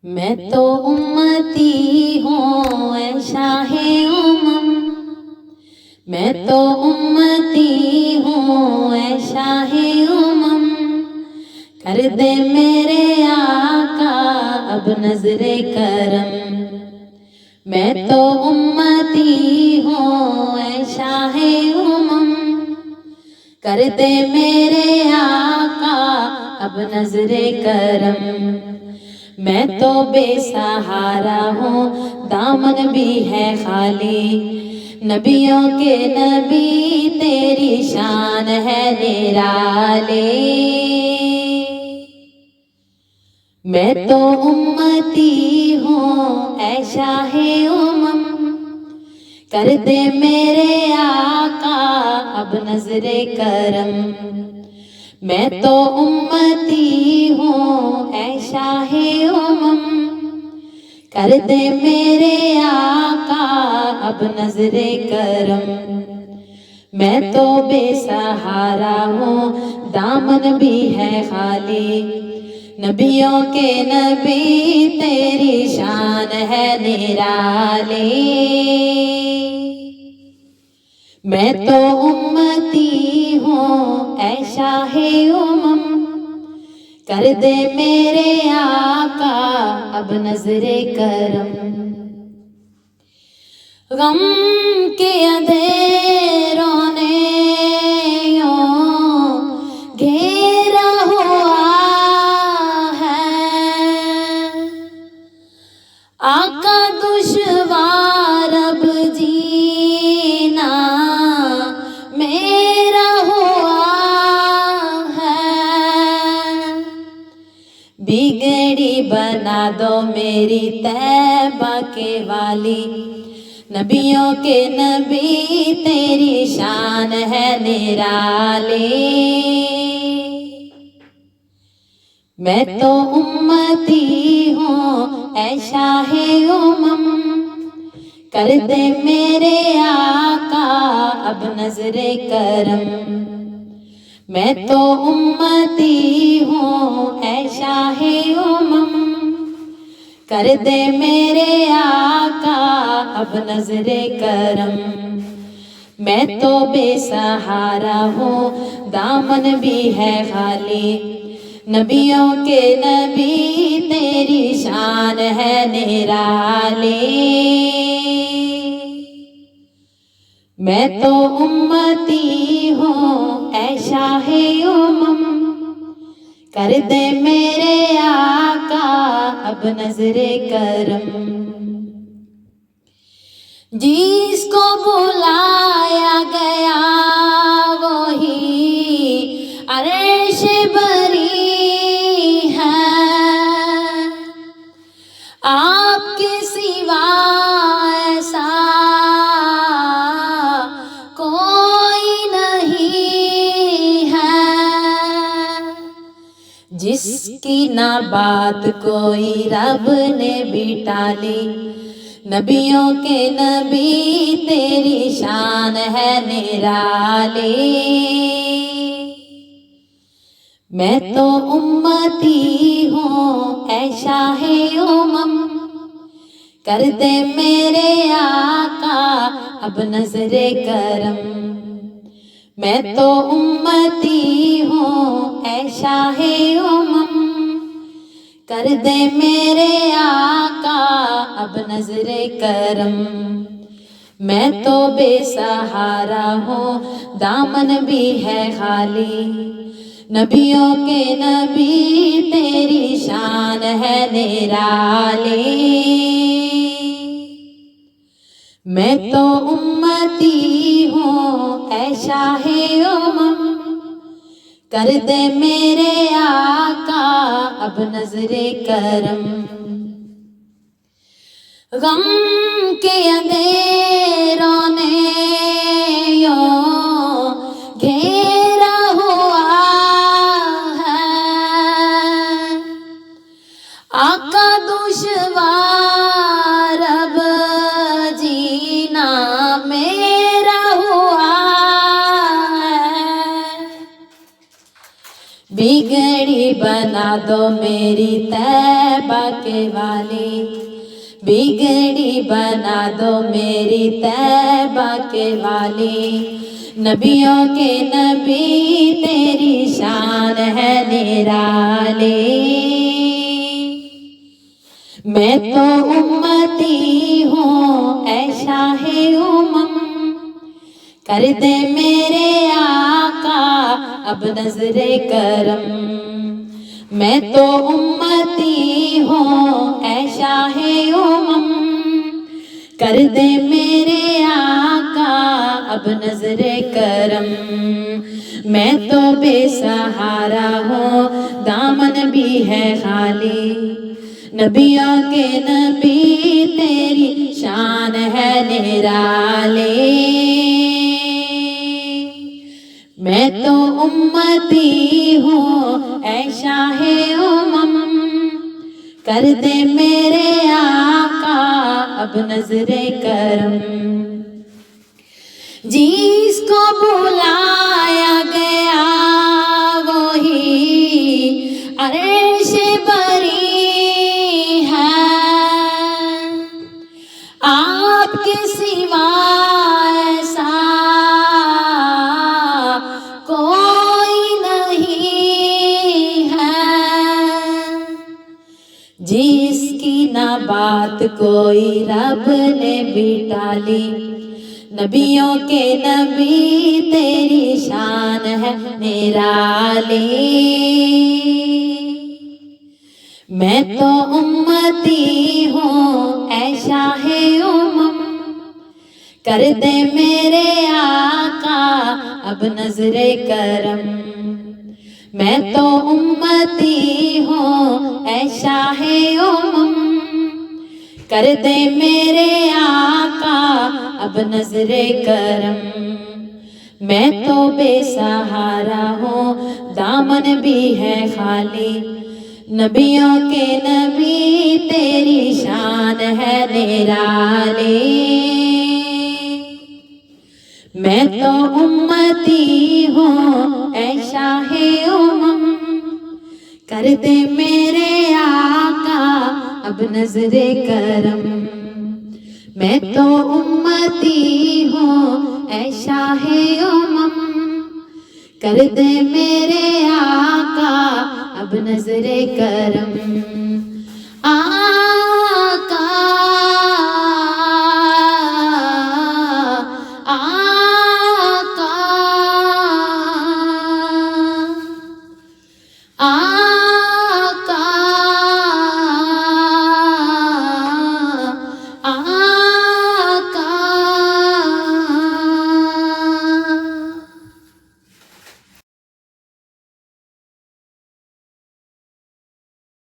मैं तो उम्मती हूँ ऐ शाहे उमम। मैं तो उम्मती हूँ ऐ शाहे उमम। कर दे मेरे आका अब नजरे करम। मैं तो उम्मती हूँ ऐ शाहे उमम। कर दे मेरे आका अब नजरे करम। मैं तो बेसहारा हूँ दामन भी है खाली। नबियों के नबी तेरी शान है निराली। मैं तो उम्मती हूँ ऐ शाहे उमम। कर दे मेरे आका अब नजरे करम। मैं तो उम्मती हूँ ऐ शाहे उमम। कर दे मेरे आका अब नजरे करम। मैं तो बेसहारा हूँ दामन भी है खाली। नबियों के नबी तेरी शान है निराली। मैं तो उम्मती हूँ ऐ शाहे उमम। कर दे मेरे आका अब नजरे करम। गम के अंधेरों ने यूं घेरा हुआ है। आका दुश्वार अब जीना मेरा हुआ है। बिगड़ी बना दो मेरी तैबा के वाली। नबियों के नबी तेरी शान है निराली। मैं तो उम्मती हूँ ऐ शाहे उमम। कर दे मेरे आका अब नजरे करम। मैं तो उम्मती हूँ ऐ शाहे उमम। कर दे मेरे आका अब नजरे करम। मैं तो बेसहारा हूँ दामन भी है खाली। नबियों के नबी तेरी शान है निराली। मैं तो उम्मती हूँ ऐ शाहे उमम। कर दे मेरे आका अब नजरे करम। जिसको बुलाया गया वही अर्श बरी है। आपके सिवा ऐसा कोई नहीं है। जिसकी ना बात कोई रब ने भी टाली। नबियों के नबी तेरी शान है निराली। मैं तो उम्मती हूँ ऐ शाहे उमम। कर दे मेरे आका अब नजरे करम। मैं तो उम्मती हूँ ऐ शाहे उमम। कर दे मेरे आका अब नजरे करम। मैं तो बेसहारा हूँ दामन भी है खाली। नबियों के नबी तेरी शान है निराली। मैं तो उम्मती हूँ ऐ शाहे उमम। कर दे मेरे आका अब नजरे करम। गम के अंधेरों ने यूं घेरा हुआ है। आका दुश्वार अब जीना मेरा हुआ है। बिगड़ी बना दो मेरी तैबा के वाली, बिगड़ी बना दो मेरी तैबा के वाली। नबियों के नबी तेरी शान है निराली। मैं तो उम्मती हूँ ऐ शाहे उमम, कर दे मेरे आका अब नजरे करम। मैं तो उम्मती हूँ ऐ शाहे उमम, कर दे मेरे आका अब नजरे करम। मैं तो बेसहारा हूँ दामन भी है खाली, नबियों के नबी तेरी शान है निराली। मैं तो उम्मती हूँ ऐ शाहे उमम, कर दे मेरे आका अब नजरे करम। जिसको बुलाया गया वही अर्श बरी है, आपके सिवा ऐसा कोई नहीं है। जिसकी ना बात कोई रब ने भी टाली, नबियों के नबी तेरी शान है निराली। मैं तो उम्मती हूँ ऐ शाहे उमम, कर दे मेरे आका अब नजरे करम। मैं तो उम्मती हूँ ऐ शाहे उमम, कर दे मेरे आका अब नजरे करम। मैं तो बेसहारा हूँ दामन भी है खाली, नबियों के नबी तेरी शान है निराली। मैं तो उम्मती हूँ ऐ शाहे उमम, कर दे मेरे आका अब नजरे करम। मैं तो उम्मती हूँ ऐ शाहे उमम, कर दे मेरे आका अब नजरे करम।